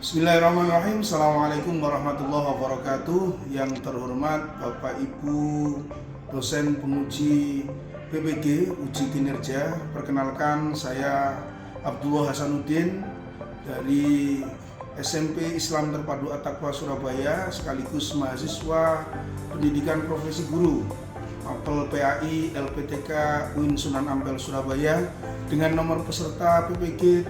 Bismillahirrahmanirrahim. Assalamualaikum warahmatullahi wabarakatuh. Yang terhormat Bapak Ibu dosen penguji PPG uji kinerja, perkenalkan saya Abdullah Hasanuddin dari SMP Islam Terpadu At-Taqwa Surabaya, sekaligus mahasiswa pendidikan profesi guru Apel PAI LPTK UIN Sunan Ampel Surabaya dengan nomor peserta PPG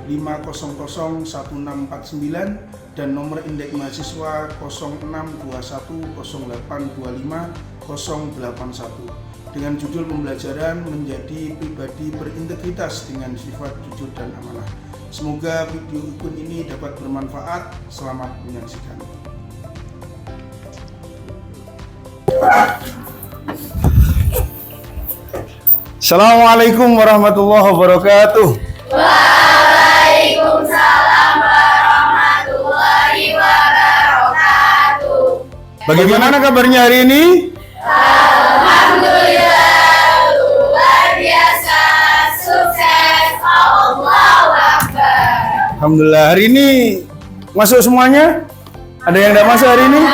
35786500169 dan nomor indeks mahasiswa 0621082581 dengan judul pembelajaran menjadi pribadi berintegritas dengan sifat jujur dan amanah. Semoga video ikun ini dapat bermanfaat. Selamat menyaksikan. Assalamualaikum warahmatullahi wabarakatuh. Waalaikumsalam warahmatullahi wabarakatuh. Bagaimana kabarnya hari ini? Alhamdulillah, luar biasa, sukses, Allahu Akbar. Alhamdulillah, hari ini masuk semuanya? Ada yang tidak masuk hari ini?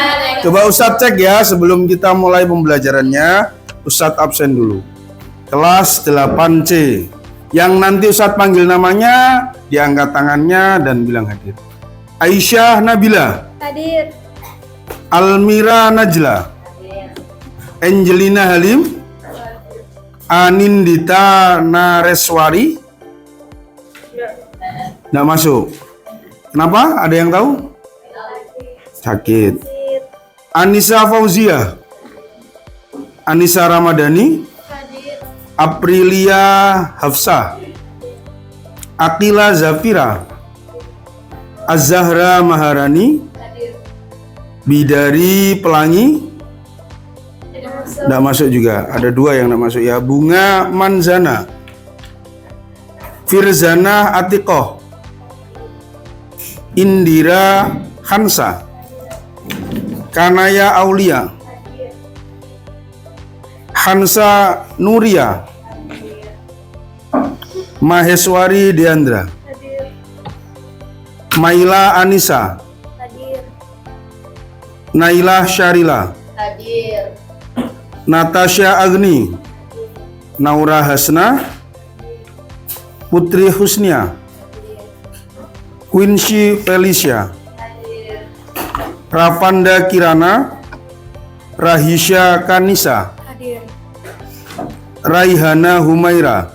Coba Ustadz cek ya, sebelum kita mulai pembelajarannya, Ustadz absen dulu. Kelas 8C. Yang nanti Ustadz panggil namanya, diangkat tangannya dan bilang hadir. Aisyah Nabila. Hadir. Almira Najla. Hadir. Angelina Halim. Anindita Nareswari. Nggak masuk. Kenapa? Ada yang tahu? Sakit. Anissa Fauzia. Anissa Ramadhani. Hadir. Aprilia Hafsah. Akila Zafira. Az-Zahra Maharani. Hadir. Bidari Pelangi. Nggak masuk juga. Ada dua yang nggak masuk ya. Bunga Manzana. Firzana Atikoh. Indira Hansa. Kanaya Aulia. Hansa Nuria. Maheswari Deandra. Hadir. Maila Anissa. Hadir. Naila Syarila. Hadir. Natasha Agni. Naura Hasna. Putri Husnia. Quincy Felicia. Hadir. Ravanda Kirana. Rahisha Kanisa. Hadir. Raihana Humaira.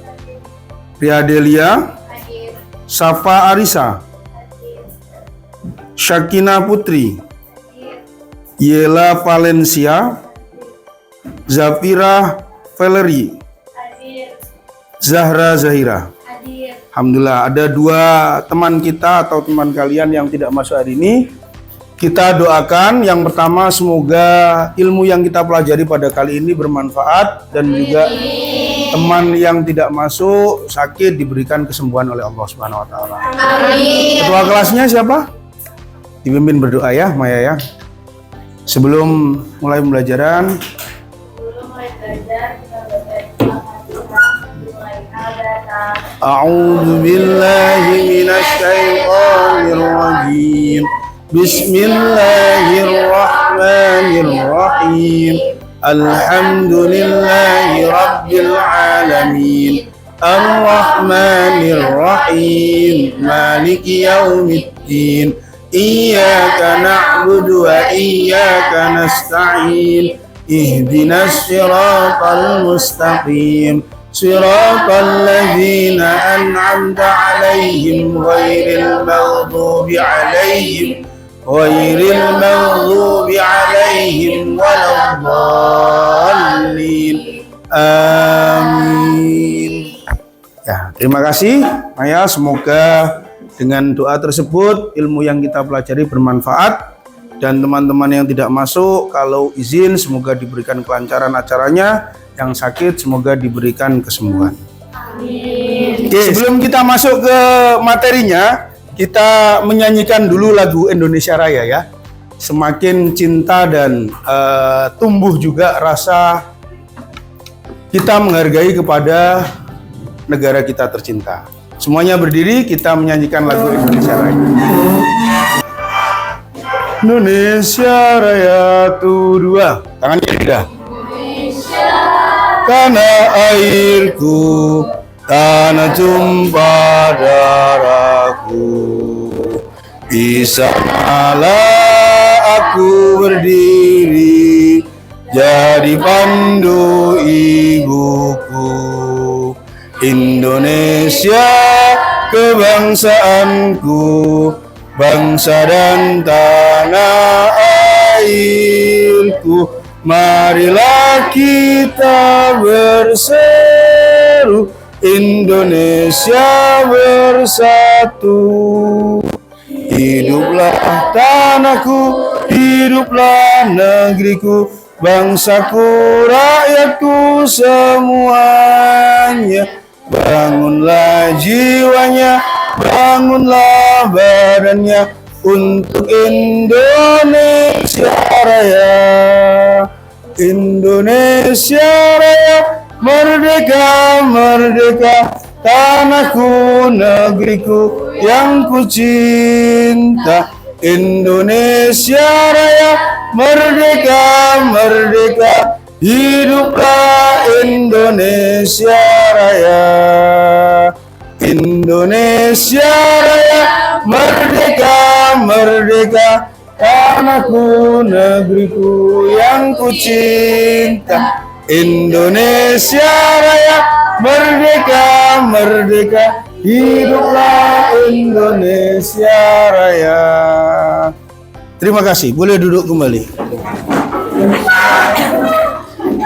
Riadelia. Hadir. Safa Arisa. Hadir. Syakina Putri. Hadir. Yela Valencia. Zafira Valerie. Hadir. Zahra Zahira. Hadir. Alhamdulillah, ada dua teman kita atau teman kalian yang tidak masuk hari ini. Kita doakan yang pertama, semoga ilmu yang kita pelajari pada kali ini bermanfaat, dan juga teman yang tidak masuk sakit diberikan kesembuhan oleh Allah Subhanahu wa taala. Amin. Ketua kelasnya siapa? Dipimpin berdoa ya, Maya ya. Sebelum mulai pembelajaran, Sebelum mulai belajar, kita baca Al-Fatihah dimulai al-Baqarah. A'udzu billahi minasy syaithanir rajim. Bismillahirrahmanirrahim. Alhamdulillahi rabbil alamin. Ar-Rahmanir-Rahim. Maliki yaumiddin. Iyyaka na'budu wa iyyaka nasta'in. Ihdinas siratal mustaqim. Siratal ladzina an'amta 'alaihim ghairil maghdubi 'alaihim waladdallin. Amin. Ya, terima kasih Maya, semoga dengan doa tersebut ilmu yang kita pelajari bermanfaat, dan teman-teman yang tidak masuk kalau izin semoga diberikan kelancaran acaranya, yang sakit semoga diberikan kesembuhan. Amin. Oke, sebelum kita masuk ke materinya, kita menyanyikan dulu lagu Indonesia Raya ya. Semakin cinta dan tumbuh juga rasa kita menghargai kepada negara kita tercinta. Semuanya berdiri, kita menyanyikan lagu Indonesia Raya. Indonesia Raya tuh dua, tangannya udah. Tanah airku, tanah tumpah darahku, di sanalah aku berdiri, jadi pandu ibuku. Indonesia kebangsaanku, bangsa dan tanah airku. Marilah kita berseru, Indonesia bersatu. Hiduplah tanahku, hiduplah negeriku, bangsaku, rakyatku semuanya. Bangunlah jiwanya, bangunlah badannya untuk Indonesia Raya. Indonesia Raya, merdeka, merdeka, tanahku, negeriku yang ku cinta. Indonesia Raya, merdeka, merdeka, hiduplah Indonesia Raya. Indonesia Raya, merdeka, merdeka, tanahku, negeriku yang ku cinta. Indonesia Raya, merdeka, merdeka, hiduplah Indonesia Raya. Terima kasih, boleh duduk kembali.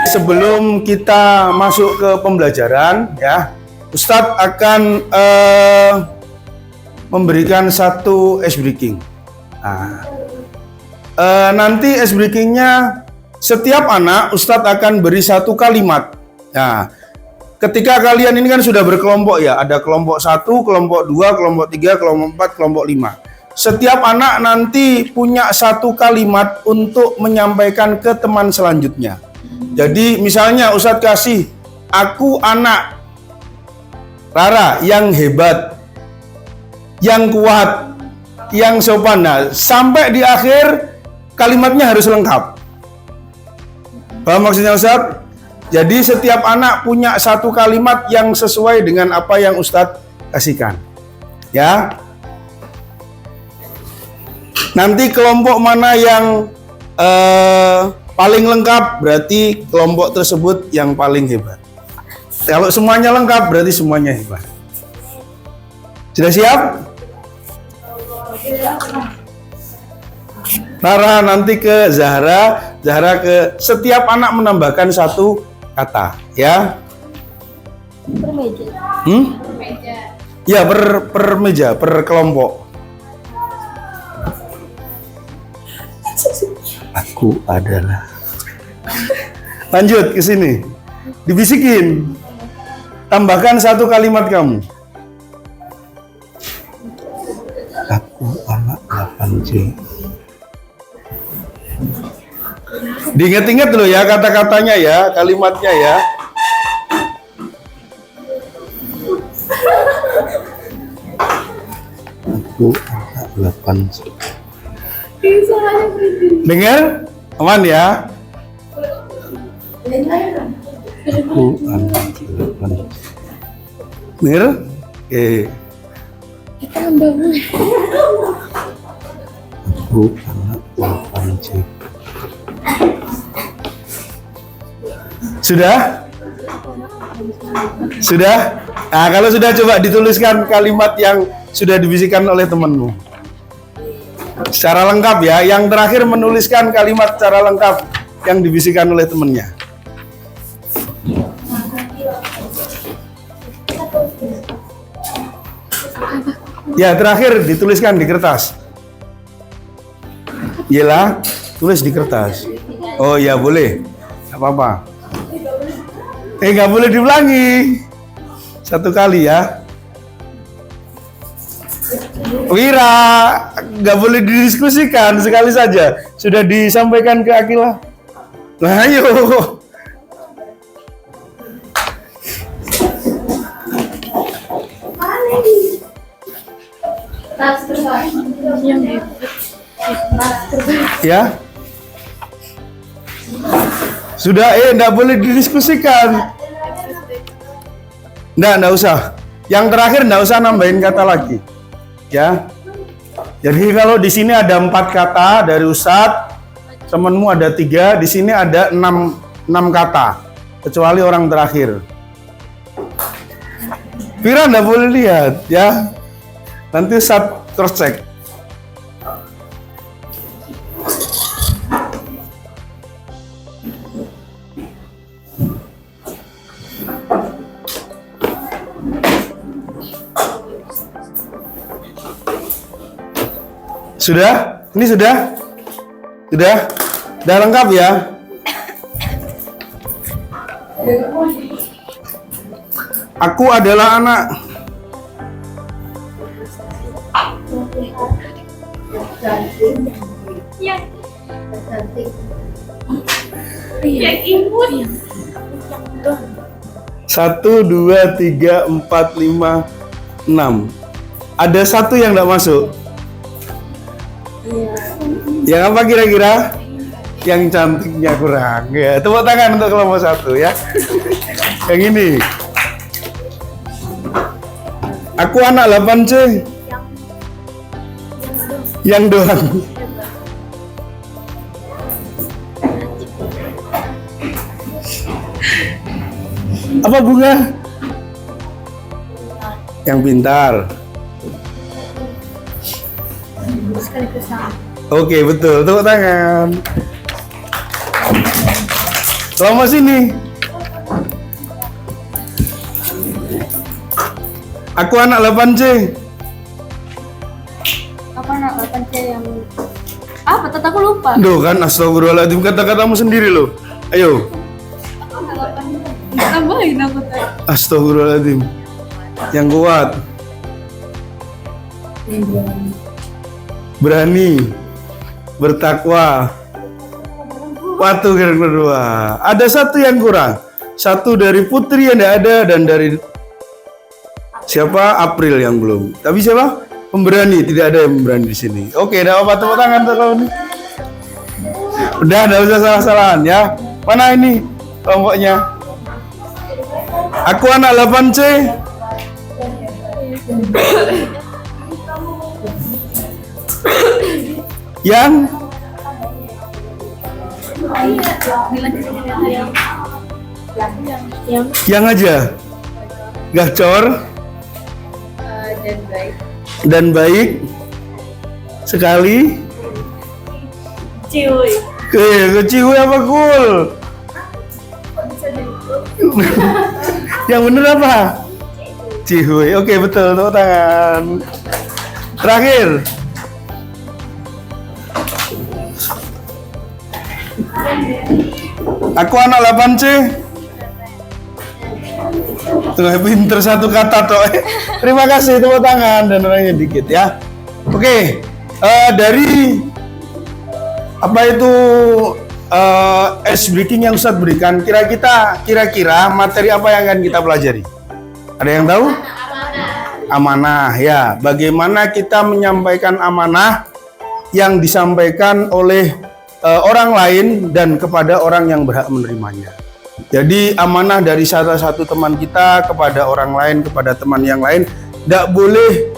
Sebelum kita masuk ke pembelajaran, ya, Ustadz akan memberikan satu ice breaking. Nah, nanti ice breakingnya setiap anak Ustadz akan beri satu kalimat. Nah, ketika kalian ini kan sudah berkelompok ya, ada kelompok 1, kelompok 2, kelompok 3, kelompok 4, kelompok 5. Setiap anak nanti punya satu kalimat untuk menyampaikan ke teman selanjutnya. Jadi misalnya Ustadz kasih, aku anak Rara yang hebat, yang kuat, yang sopan. Nah, sampai di akhir kalimatnya harus lengkap. Paham maksudnya Ustadz? Jadi setiap anak punya satu kalimat yang sesuai dengan apa yang Ustadz kasihkan. Ya. Nanti kelompok mana yang paling lengkap, berarti kelompok tersebut yang paling hebat. Kalau semuanya lengkap, berarti semuanya hebat. Sudah siap? Rara nanti ke Zahra, Zahra ke, setiap anak menambahkan satu kata, ya. Per meja. Ya, per meja, per kelompok. Aku adalah. Lanjut ke sini. Dibisikin. Tambahkan satu kalimat kamu. Aku anak 8C. Diingat-ingat dulu ya kata-katanya ya, kalimatnya ya. Aku anak 8C. Dengar? Aman ya? Aku anak 8C. Dengar? Aku anak 8C. Sudah? Sudah? Nah, kalau sudah coba dituliskan kalimat yang sudah dibisikkan oleh temanmu. Secara lengkap ya. Yang terakhir menuliskan kalimat secara lengkap yang dibisikkan oleh temannya. Ya, terakhir dituliskan di kertas. Iyalah, tulis di kertas. Oh ya, boleh. Gak apa-apa. Nggak boleh diulangi. Satu kali ya. Wira, nggak boleh didiskusikan, sekali saja. Sudah disampaikan ke Akila. Nah, ayo. Yang di Ya. Sudah, enggak boleh didiskusikan. Enggak usah. Yang terakhir enggak usah nambahin kata lagi. Ya. Jadi kalau di sini ada 4 kata dari Ustadz, temenmu ada 3, di sini ada 6 kata, kecuali orang terakhir. Fira enggak boleh lihat, ya. Nanti Ustadz cross check. Sudah? Ini sudah? Sudah? Sudah lengkap ya? Aku adalah anak. yang imut. 1, 2, 3, 4, 5, 6. Ada 1 yang enggak masuk. Yang apa kira-kira? Yang cantiknya kurang. Ya, tepuk tangan untuk kelompok 1 ya. Yang ini. Aku anak 8C. Yang doang. Apa bunga? Yang pintar. Sekaligus sama. Oke, betul. Tepuk tangan. Kelompok sini. Aku anak 8C. Apa anak 8C yang apa? Tetap aku lupa. Duh kan, astagfirullahaladzim, kata-katamu sendiri loh. Ayo. Tambahin aku tadi. Astagfirullahaladzim. Yang kuat. Berani. Bertakwa. Patuh yang kedua. Ada 1 yang kurang. 1 dari Putri yang tidak ada, dan dari siapa? April yang belum. Tapi siapa? Pemberani. Tidak ada yang pemberani di sini. Oke, dah apa, tepuk tangan untuk kamu nih. Udah, tidak usah salah-salahan ya. Mana ini kelompoknya? Aku anak 8C. Yang aja. Gacor. Dan baik. Sekali. Ciuy. Cihuy apa cool? Yang bener apa? Cihuy. Oke, betul. Tepuk tangan. Terakhir. Aku anak 8C. Tuh, pinter 1 kata toh. Terima kasih, tepuk tangan, dan orangnya dikit ya. Oke, dari apa itu ice breaking yang Ustadz berikan, kira-kira materi apa yang akan kita pelajari? Ada yang tahu? Amanah ya. Bagaimana kita menyampaikan amanah yang disampaikan oleh orang lain dan kepada orang yang berhak menerimanya. Jadi amanah dari salah satu teman kita kepada orang lain, kepada teman yang lain, tidak boleh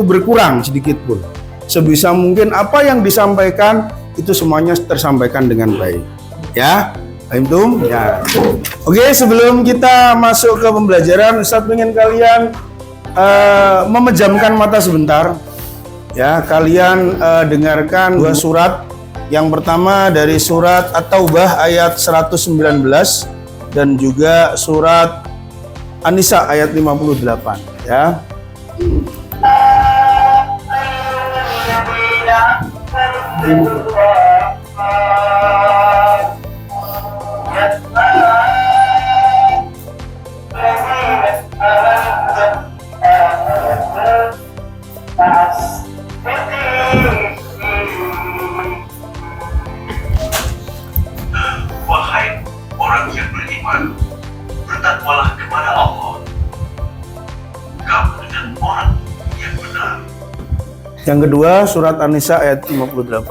berkurang sedikit pun. Sebisa mungkin apa yang disampaikan itu semuanya tersampaikan dengan baik. Ya, Antum? Ya. Oke, sebelum kita masuk ke pembelajaran, Ustadz ingin kalian memejamkan mata sebentar. Ya, kalian dengarkan 2 surat. Yang pertama dari surat At-Taubah ayat 119 dan juga surat An-Nisa ayat 58 ya. Wahai orang yang beriman, bertakwalah kepada Allah. Kamu dengan orang yang benar. Yang kedua surat An-Nisa ayat 58.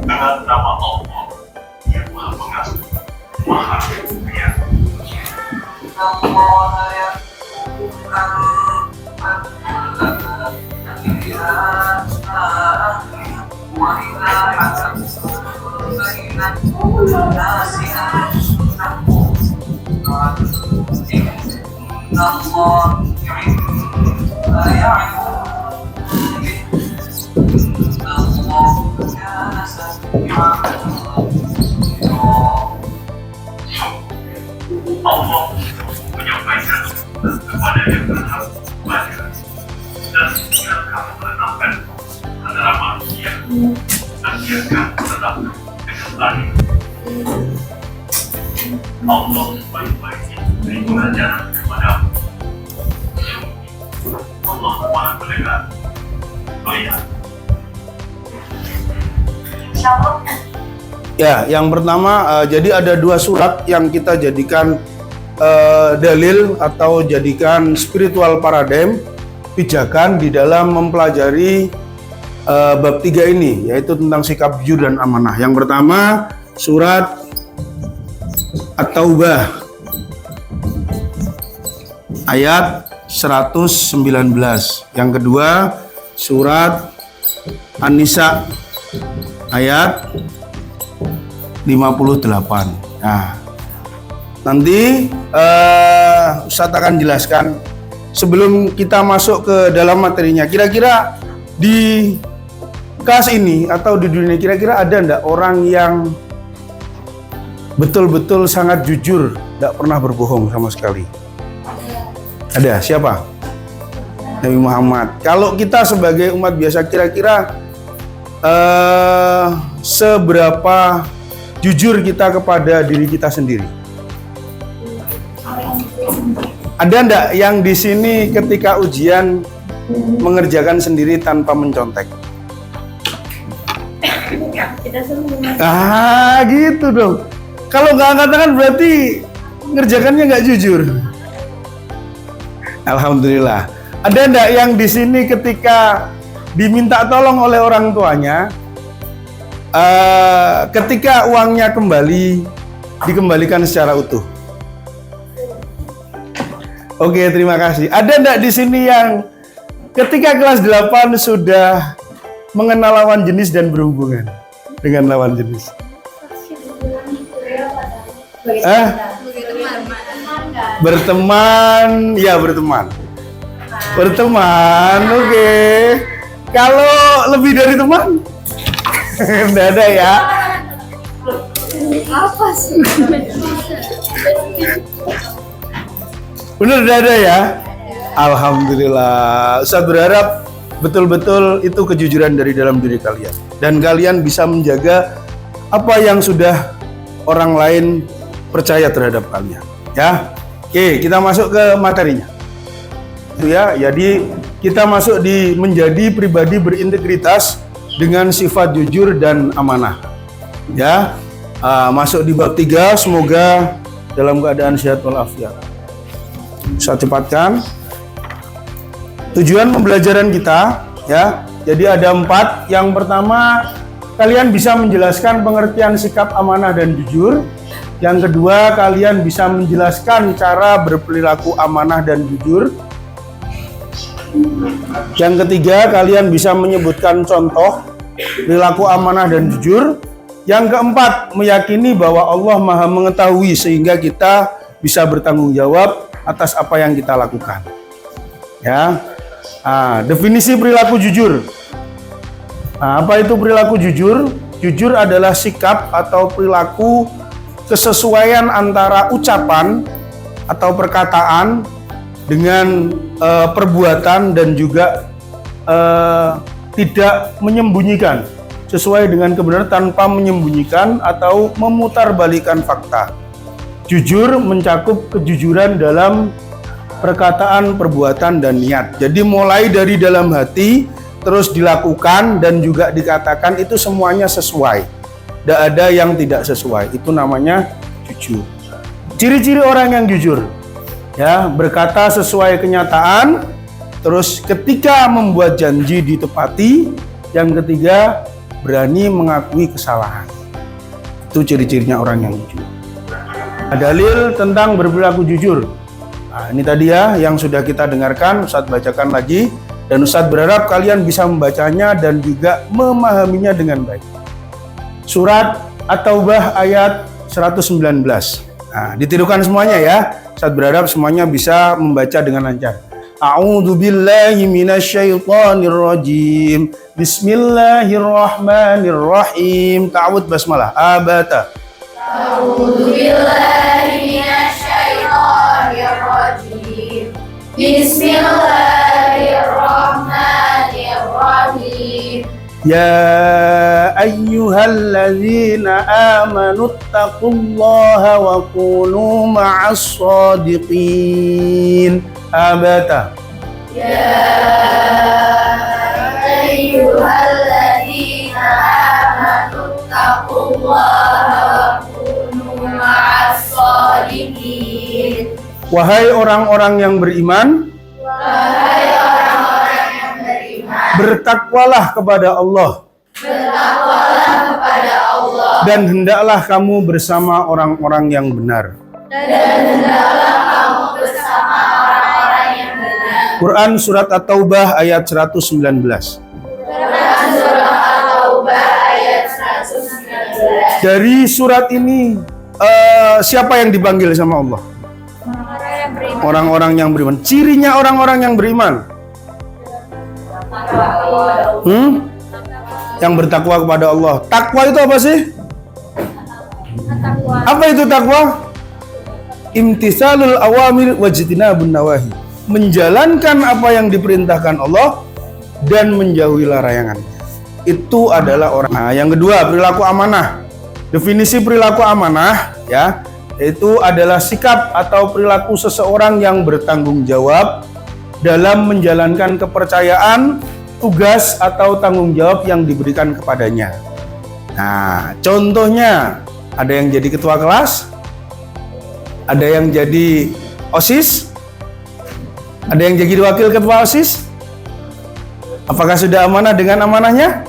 Dengan nama Allah yang Maha Pengasih, Maha Penyayang. Allah menyampaikan kepada yang berhak kepada dan yang kamu menetapkan adalah manusia dan yang kamu menetapkan dengan tadi. Allah sebaik-baiknya beri pelajaran kepadamu. Allah Maha mendengar, melihat. Ya, yang pertama jadi ada dua surat yang kita jadikan dalil atau jadikan spiritual paradigm pijakan di dalam mempelajari bab 3 ini, yaitu tentang sikap jujur dan amanah. Yang pertama surat At-Taubah ayat 119. Yang kedua surat An-Nisa ayat 58. Nah, nanti Ustadz akan jelaskan sebelum kita masuk ke dalam materinya. Kira-kira di kelas ini atau di dunia kira-kira ada enggak orang yang betul-betul sangat jujur, tidak pernah berbohong sama sekali? Ada. Siapa? Nabi Muhammad. Kalau kita sebagai umat biasa kira-kira seberapa jujur kita kepada diri kita sendiri? Ada enggak yang di sini ketika ujian mengerjakan sendiri tanpa mencontek? Kita semua. Ah, gitu dong. Kalau nggak angkat tangan berarti ngerjakannya nggak jujur. Alhamdulillah. Ada enggak yang di sini ketika diminta tolong oleh orang tuanya, ketika uangnya kembali dikembalikan secara utuh? Oke, terima kasih. Ada enggak di sini yang ketika kelas 8 sudah mengenal lawan jenis dan berhubungan dengan lawan jenis? Berteman, ya berteman. Berteman, oke. Kalau lebih dari teman? Enggak ada ya. Apa sih? Bener enggak ada ya? Alhamdulillah. Ustaz berharap betul-betul itu kejujuran dari dalam diri kalian. Dan kalian bisa menjaga apa yang sudah orang lain percaya terhadap kalian. Ya. Oke, kita masuk ke materinya. Itu ya, jadi kita masuk di menjadi pribadi berintegritas dengan sifat jujur dan amanah. Ya, masuk di bab 3, semoga dalam keadaan sehat walafiat. Saya cepatkan. Tujuan pembelajaran kita, ya. Jadi ada 4. Yang pertama, kalian bisa menjelaskan pengertian sikap amanah dan jujur. Yang kedua, kalian bisa menjelaskan cara berperilaku amanah dan jujur. Yang ketiga, kalian bisa menyebutkan contoh perilaku amanah dan jujur. Yang keempat, meyakini bahwa Allah Maha mengetahui sehingga kita bisa bertanggung jawab atas apa yang kita lakukan. Ya, definisi perilaku jujur. Apa itu perilaku jujur? Jujur adalah sikap atau perilaku kesesuaian antara ucapan atau perkataan dengan perbuatan dan juga tidak menyembunyikan, sesuai dengan kebenaran tanpa menyembunyikan atau memutarbalikkan fakta. Jujur mencakup kejujuran dalam perkataan, perbuatan, dan niat. Jadi mulai dari dalam hati terus dilakukan dan juga dikatakan itu semuanya sesuai. Tidak ada yang tidak sesuai. Itu namanya jujur. Ciri-ciri orang yang jujur. Ya, berkata sesuai kenyataan. Terus ketika membuat janji ditepati. Yang ketiga, berani mengakui kesalahan. Itu ciri-cirinya orang yang jujur. Dalil tentang berperilaku jujur. Nah, ini tadi ya yang sudah kita dengarkan, Ustadz bacakan lagi. Dan Ustadz berharap kalian bisa membacanya dan juga memahaminya dengan baik. Surat At-Taubah ayat 119. Nah, ditirukan semuanya ya. Ustadz berharap semuanya bisa membaca dengan lancar. A'udzu billahi minasyaitonir rajim. Bismillahirrahmanirrahim. Ta'awudz basmalah. Abata. A'udzu billahi minasyaitonir rajim. Bismillahirrahmanirrahim. Ya ayyuhalladzina amanu taqullaha wa kunu ma'as shadiqin. Abata. Ya ayyuhalladzina amanu taqullaha wa kunu ma'as shadiqin. Wahai orang-orang yang beriman, Wahai orang-orang yang beriman, bertakwalah kepada Allah. bertakwalah kepada Allah Dan hendaklah kamu bersama orang-orang yang benar. dan hendaklah kamu bersama orang-orang yang benar. Quran Surat At-Taubah ayat 119. Quran surah At-Taubah ayat 119. Dari surat ini siapa yang dipanggil sama Allah? Orang yang beriman. Orang-orang yang beriman. Cirinya orang-orang yang beriman. Yang bertakwa kepada Allah. Takwa itu apa sih? Apa itu takwa? Imtisalul awamir wajtinabun nawahi. Menjalankan apa yang diperintahkan Allah dan menjauhi larangannya. Itu adalah orang. Nah, yang kedua, perilaku amanah. Definisi perilaku amanah ya, itu adalah sikap atau perilaku seseorang yang bertanggung jawab dalam menjalankan kepercayaan, tugas atau tanggung jawab yang diberikan kepadanya. Nah, contohnya ada yang jadi ketua kelas, ada yang jadi OSIS, ada yang jadi wakil ketua OSIS. Apakah sudah amanah dengan amanahnya?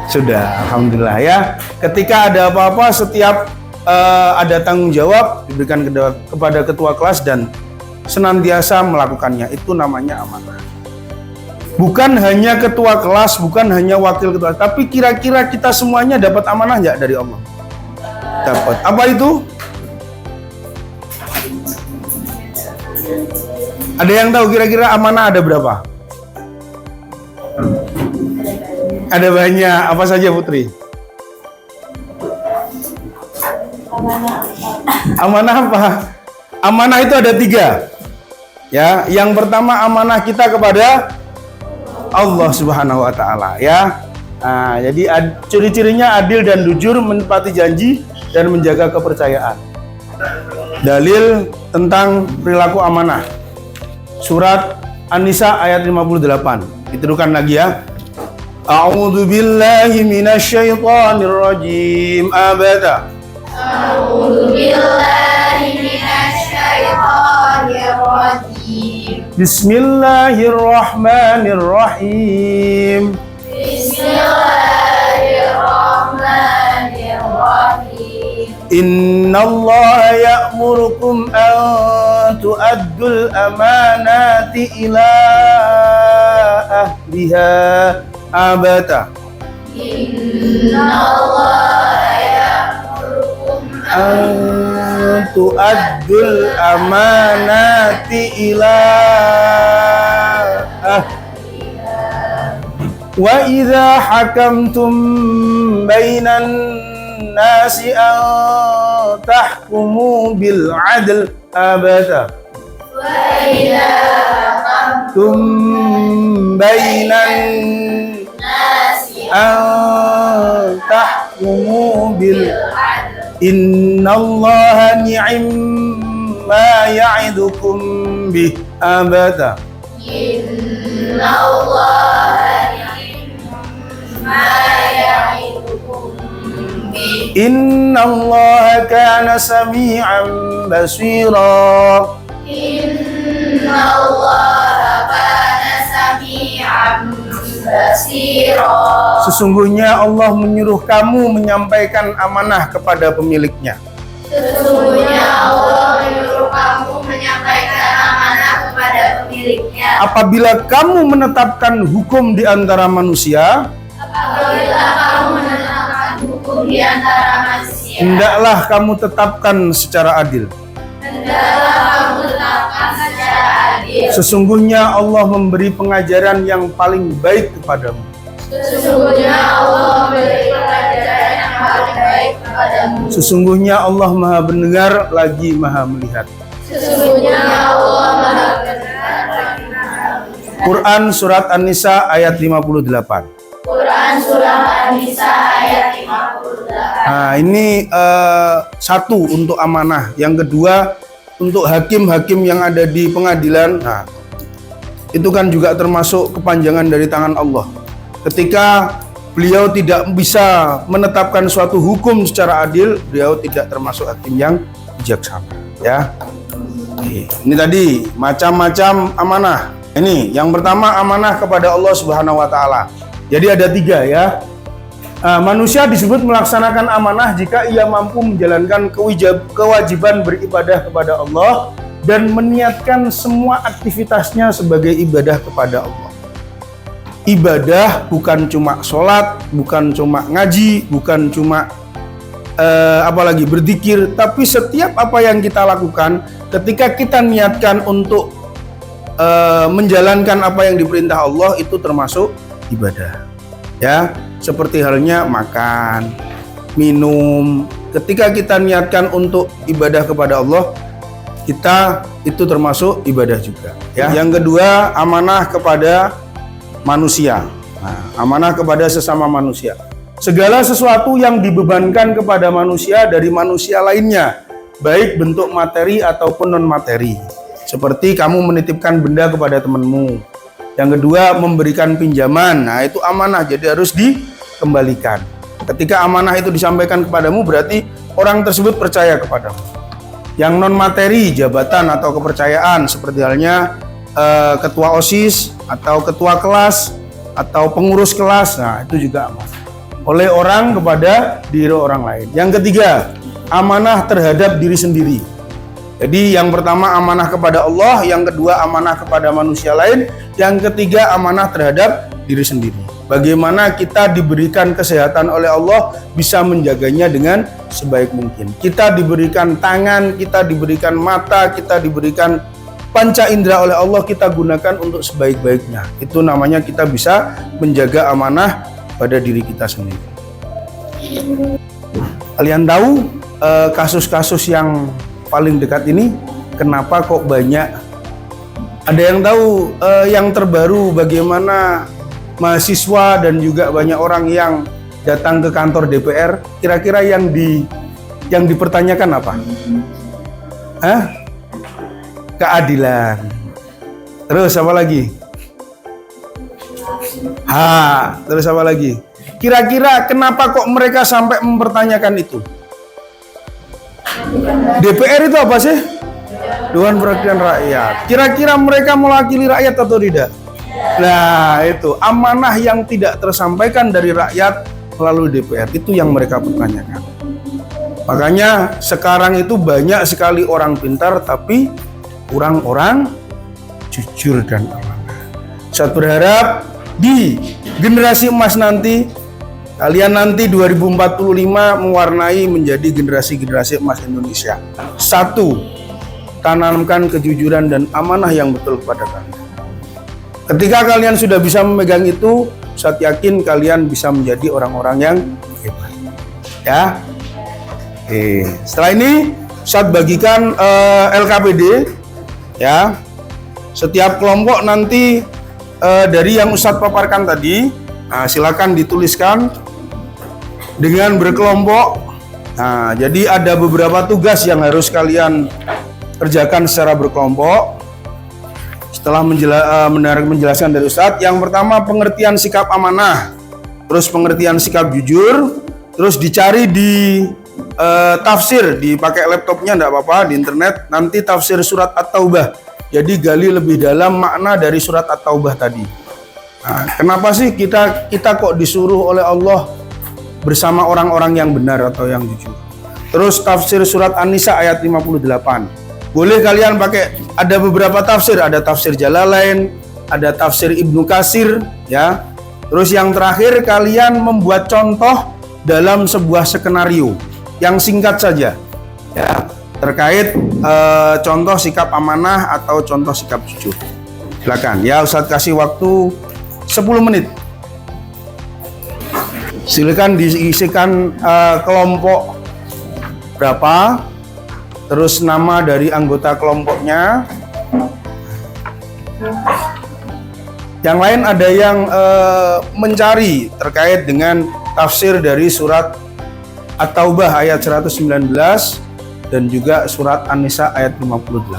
Sudah, alhamdulillah ya. Ketika ada apa-apa, setiap ada tanggung jawab diberikan kepada ketua kelas dan senantiasa melakukannya. Itu namanya amanah. Bukan hanya ketua kelas, bukan hanya wakil ketua, tapi kira-kira kita semuanya dapat amanah nggak dari Allah? Dapat. Apa itu? Ada yang tahu kira-kira amanah ada berapa? Ada banyak. Apa saja Putri? Amanah apa? Amanah itu ada 3. Ya, yang pertama amanah kita kepada Allah Subhanahu wa taala ya. Nah, jadi ciri-cirinya adil dan jujur, menepati janji dan menjaga kepercayaan. Dalil tentang perilaku amanah. Surat An-Nisa ayat 58. Diterukan lagi ya. A'udzu billahi minasyaitonir rajim. Abada. A'udzu billahi minasyaitonir rajim. Bismillahirrahmanirrahim. Bismillahirrahmanirrahim. Innallaha ya'murukum an tu'addul amanati ila ahliha. Abata. Innallaha ya'murukum An tu'addul amanati ila wa idza hakamtum bainan nasi an tahkumu bil adl. Abata. wa idza Tum bainan nasi an tahkumu bil adl. Innallaha ni'ma ya'idukum bih. Abada. Innallaha ni'ma ya'idukum bih. Innallaha kana sami'an basira. Innallaha kana sami'an basira. Sesungguhnya Allah menyuruh kamu menyampaikan amanah kepada pemiliknya. Sesungguhnya Allah menyuruh kamu menyampaikan amanah kepada pemiliknya. Apabila kamu menetapkan hukum di antara manusia, Apabila kamu menetapkan hukum di antara manusia, hendaklah kamu tetapkan secara adil. hendaklah kamu tetapkan secara adil. Sesungguhnya Allah memberi pengajaran yang paling baik kepadamu. Sesungguhnya Allah memberi pelajaran yang paling baik kepadamu. Sesungguhnya Allah Maha mendengar lagi Maha melihat. Sesungguhnya Allah Maha mendengar lagi Maha melihat. Quran Surat An-Nisa ayat 58. Quran Surah An-Nisa ayat 58. Nah ini satu untuk amanah. Yang kedua untuk hakim-hakim yang ada di pengadilan. Nah itu kan juga termasuk kepanjangan dari tangan Allah. Ketika beliau tidak bisa menetapkan suatu hukum secara adil, beliau tidak termasuk hakim yang bijaksana. Ya, ini tadi macam-macam amanah. Ini yang pertama amanah kepada Allah Subhanahu Wa Taala. Jadi ada 3 ya. Manusia disebut melaksanakan amanah jika ia mampu menjalankan kewajiban beribadah kepada Allah dan meniatkan semua aktivitasnya sebagai ibadah kepada Allah. Ibadah bukan cuma sholat, bukan cuma ngaji, bukan cuma apalagi berzikir, tapi setiap apa yang kita lakukan ketika kita niatkan untuk menjalankan apa yang diperintah Allah itu termasuk ibadah. Ya, seperti halnya makan, minum. Ketika kita niatkan untuk ibadah kepada Allah, kita itu termasuk ibadah juga. Ya. Yang kedua, amanah kepada manusia. Nah, amanah kepada sesama manusia. Segala sesuatu yang dibebankan kepada manusia dari manusia lainnya, baik bentuk materi ataupun non materi. Seperti kamu menitipkan benda kepada temanmu. Yang kedua, memberikan pinjaman. Nah, itu amanah, jadi harus dikembalikan. Ketika amanah itu disampaikan kepadamu, berarti orang tersebut percaya kepadamu. Yang non materi, jabatan atau kepercayaan, seperti halnya ketua OSIS atau ketua kelas atau pengurus kelas, nah itu juga amanah oleh orang kepada diri orang lain. Yang ketiga, amanah terhadap diri sendiri. Jadi yang pertama amanah kepada Allah, yang kedua amanah kepada manusia lain, yang ketiga amanah terhadap diri sendiri. Bagaimana kita diberikan kesehatan oleh Allah, bisa menjaganya dengan sebaik mungkin. Kita diberikan tangan, kita diberikan mata, kita diberikan panca indera oleh Allah, kita gunakan untuk sebaik-baiknya. Itu namanya kita bisa menjaga amanah pada diri kita sendiri. Kalian tahu kasus-kasus yang paling dekat ini kenapa kok banyak? Ada yang tahu yang terbaru bagaimana mahasiswa dan juga banyak orang yang datang ke kantor DPR, kira-kira yang dipertanyakan apa? Hah? Keadilan. Terus apa lagi? Terus apa lagi? Kira-kira kenapa kok mereka sampai mempertanyakan itu? DPR itu apa sih? Dewan Perwakilan Rakyat. Kira-kira mereka mewakili rakyat atau tidak? Nah, itu amanah yang tidak tersampaikan dari rakyat melalui DPR, itu yang mereka pertanyakan. Makanya sekarang itu banyak sekali orang pintar tapi kurang orang jujur dan amanah. Saya berharap di generasi emas nanti, kalian nanti 2045 mewarnai menjadi generasi-generasi emas Indonesia. 1. Tanamkan kejujuran dan amanah yang betul kepada kalian. Ketika kalian sudah bisa memegang itu, saya yakin kalian bisa menjadi orang-orang yang hebat. Ya. Setelah ini saya bagikan LKPD. Ya. Setiap kelompok nanti dari yang Ustadz paparkan tadi, nah, silakan dituliskan dengan berkelompok. Nah, jadi ada beberapa tugas yang harus kalian kerjakan secara berkelompok. Setelah menjelaskan dari Ustadz, yang pertama pengertian sikap amanah, terus pengertian sikap jujur, terus dicari di tafsir, dipakai laptopnya enggak apa-apa, di internet, nanti tafsir surat At-Taubah Jadi gali lebih dalam makna dari surat At-Taubah tadi. Nah, kenapa sih kita kok disuruh oleh Allah bersama orang-orang yang benar atau yang jujur? Terus tafsir surat An-Nisa ayat 58. Boleh kalian pakai, ada beberapa tafsir, ada tafsir Jalalain, ada tafsir Ibnu Katsir, ya. Terus yang terakhir kalian membuat contoh dalam sebuah skenario yang singkat saja, ya, terkait contoh sikap amanah atau contoh sikap jujur. Silakan, ya Ustadz kasih waktu 10 menit. Silakan diisikan kelompok berapa, terus nama dari anggota kelompoknya. Yang lain ada yang mencari terkait dengan tafsir dari surat At-Taubah ayat 119 dan juga surat An-Nisa ayat 58.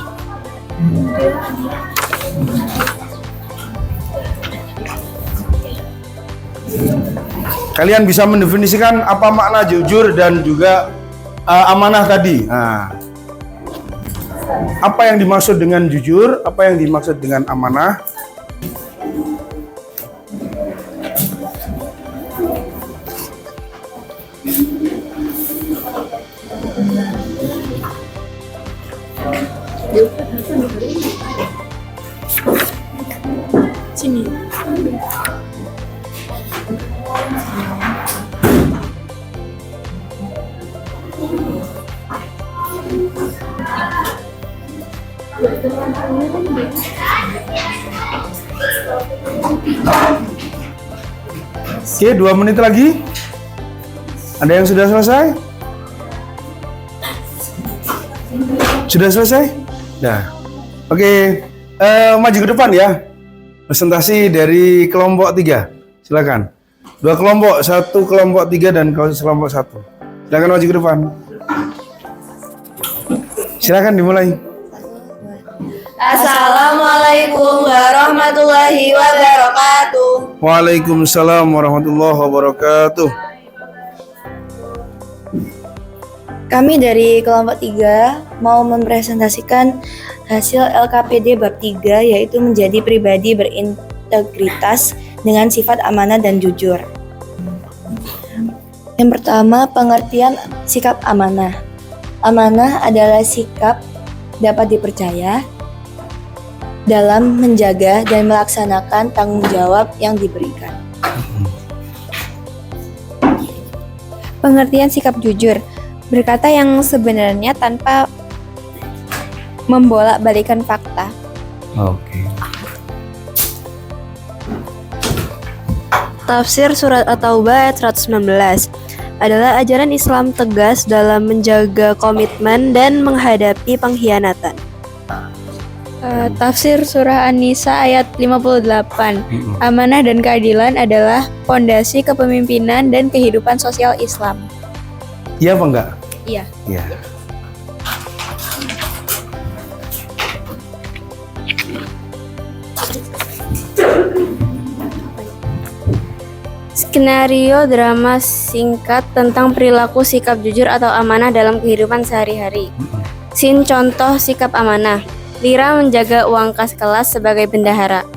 Kalian bisa mendefinisikan apa makna jujur dan juga amanah tadi. Nah, apa yang dimaksud dengan jujur, apa yang dimaksud dengan amanah? Sini. Oke, 2 menit lagi. Ada yang sudah selesai? Sudah selesai? Nah, oke. Maju ke depan ya. Presentasi dari kelompok 3. Silakan. 2 kelompok, 1 kelompok 3 dan kelompok 1. Silakan maju ke depan. Silakan dimulai. Assalamualaikum warahmatullahi wabarakatuh. Waalaikumsalam warahmatullahi wabarakatuh. Kami dari kelompok 3 mau mempresentasikan hasil LKPD bab 3, yaitu menjadi pribadi berintegritas dengan sifat amanah dan jujur. Yang pertama, pengertian sikap amanah. Amanah adalah sikap dapat dipercaya dalam menjaga dan melaksanakan tanggung jawab yang diberikan. Pengertian sikap jujur, berkata yang sebenarnya tanpa membolak-balikan fakta. Oke. Tafsir surat At-Taubah ayat 119 adalah ajaran Islam tegas dalam menjaga komitmen dan menghadapi pengkhianatan. Tafsir surah An-Nisa ayat 58. Amanah dan keadilan adalah pondasi kepemimpinan dan kehidupan sosial Islam. Iya apa enggak? Iya. Iya. Skenario drama singkat tentang perilaku sikap jujur atau amanah dalam kehidupan sehari-hari. Scene contoh sikap amanah. Lira menjaga uang kas kelas sebagai bendahara.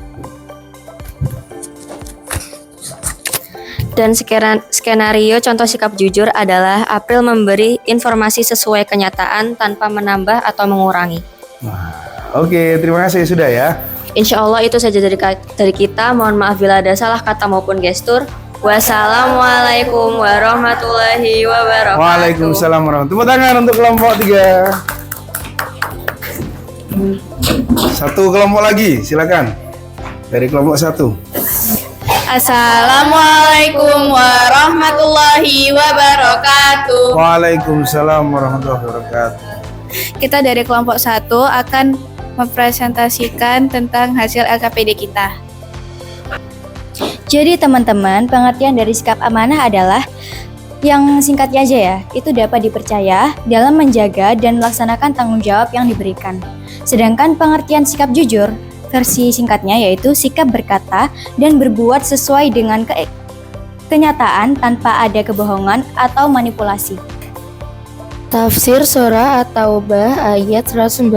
Dan skenario contoh sikap jujur adalah April memberi informasi sesuai kenyataan tanpa menambah atau mengurangi. Oke, terima kasih sudah ya. Insya Allah itu saja dari kita. Mohon maaf bila ada salah kata maupun gestur. Wassalamualaikum warahmatullahi wabarakatuh. Waalaikumsalam warahmatullahi wabarakatuh. Tepuk tangan untuk kelompok 3. Satu kelompok lagi, silakan. Dari kelompok 1. Assalamualaikum warahmatullahi wabarakatuh. Waalaikumsalam warahmatullahi wabarakatuh. Kita dari kelompok 1 akan mempresentasikan tentang hasil LKPD kita. Jadi teman-teman, pengertian dari sikap amanah adalah yang singkatnya aja ya, itu dapat dipercaya dalam menjaga dan melaksanakan tanggung jawab yang diberikan. Sedangkan pengertian sikap jujur, versi singkatnya yaitu sikap berkata dan berbuat sesuai dengan kenyataan tanpa ada kebohongan atau manipulasi. Tafsir surah At-Taubah ayat 119.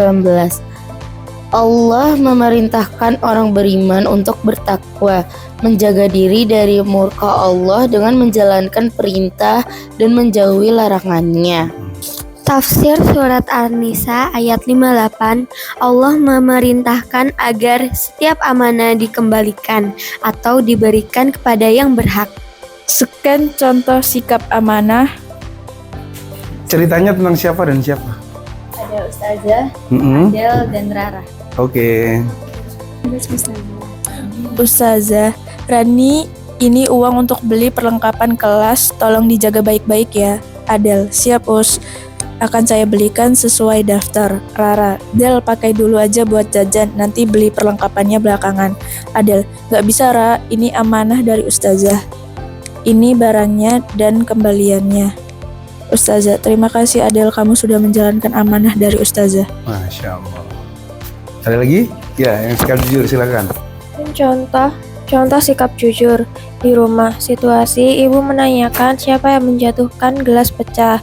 Allah memerintahkan orang beriman untuk bertakwa, menjaga diri dari murka Allah dengan menjalankan perintah dan menjauhi larangannya. Tafsir surat An-Nisa ayat 58, Allah memerintahkan agar setiap amanah dikembalikan atau diberikan kepada yang berhak. Sekian contoh sikap amanah. Ceritanya tentang siapa dan siapa? Ada Ustazah, Mm-mm. Adel, dan Rara. Oke. Ustazah, Rani, ini uang untuk beli perlengkapan kelas, tolong dijaga baik-baik ya. Adel, siap Us. Akan saya belikan sesuai daftar. Rara, Del pakai dulu aja buat jajan, nanti beli perlengkapannya belakangan. Adel, gak bisa Ra, ini amanah dari Ustazah. Ini barangnya dan kembaliannya. Ustazah, terima kasih Adel, kamu sudah menjalankan amanah dari Ustazah. Masya Allah. Ada lagi? Ya, yang sikap jujur silakan. Contoh sikap jujur. Di rumah, situasi ibu menanyakan siapa yang menjatuhkan gelas pecah.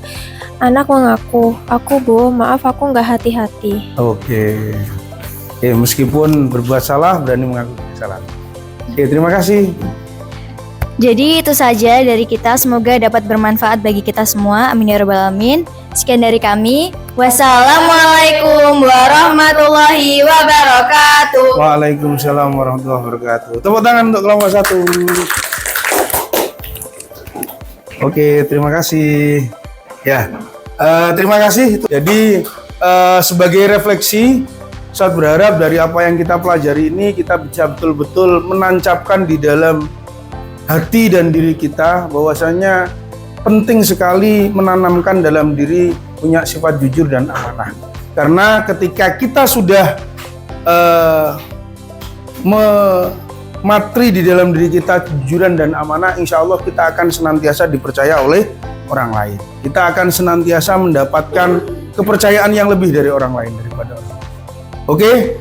Anak mengaku, aku Bu, maaf aku nggak hati-hati. Oke. Meskipun berbuat salah, berani mengaku kesalahan. Oke, terima kasih. Jadi itu saja dari kita, semoga dapat bermanfaat bagi kita semua. Amin ya rabbal alamin. Sekian dari kami. Wassalamualaikum warahmatullahi wabarakatuh. Waalaikumsalam warahmatullahi wabarakatuh. Tepuk tangan untuk kelompok 1. Oke, terima kasih. Ya, terima kasih. Jadi sebagai refleksi, Ustadz berharap dari apa yang kita pelajari ini kita bisa betul-betul menancapkan di dalam hati dan diri kita bahwasanya penting sekali menanamkan dalam diri punya sifat jujur dan amanah. Karena ketika kita sudah mematri di dalam diri kita kejujuran dan amanah, insya Allah kita akan senantiasa dipercaya oleh orang lain. Kita akan senantiasa mendapatkan kepercayaan yang lebih dari orang lain daripada orang lain. Oke,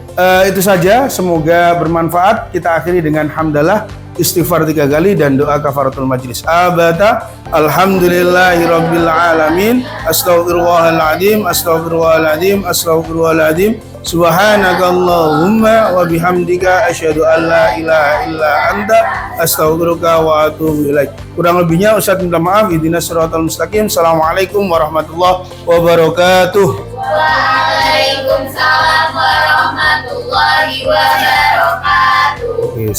itu saja. Semoga bermanfaat. Kita akhiri dengan hamdalah, istighfar 3 kali dan doa kafaratul majlis. Abada, alhamdulillahirabbil alamin, astaghfirullahaladzim, astaghfirullahaladzim, astaghfirullahaladzim. Subhanakallahumma wa bihamdika asyhadu an la ilaha illa anta astaghfiruka wa atubu ilaik. Kurang lebihnya Ustaz minta maaf. Ihdinas siratal mustaqim. Assalamualaikum warahmatullahi wabarakatuh. Waalaikumsalam warahmatullahi wabarakatuh. Oke,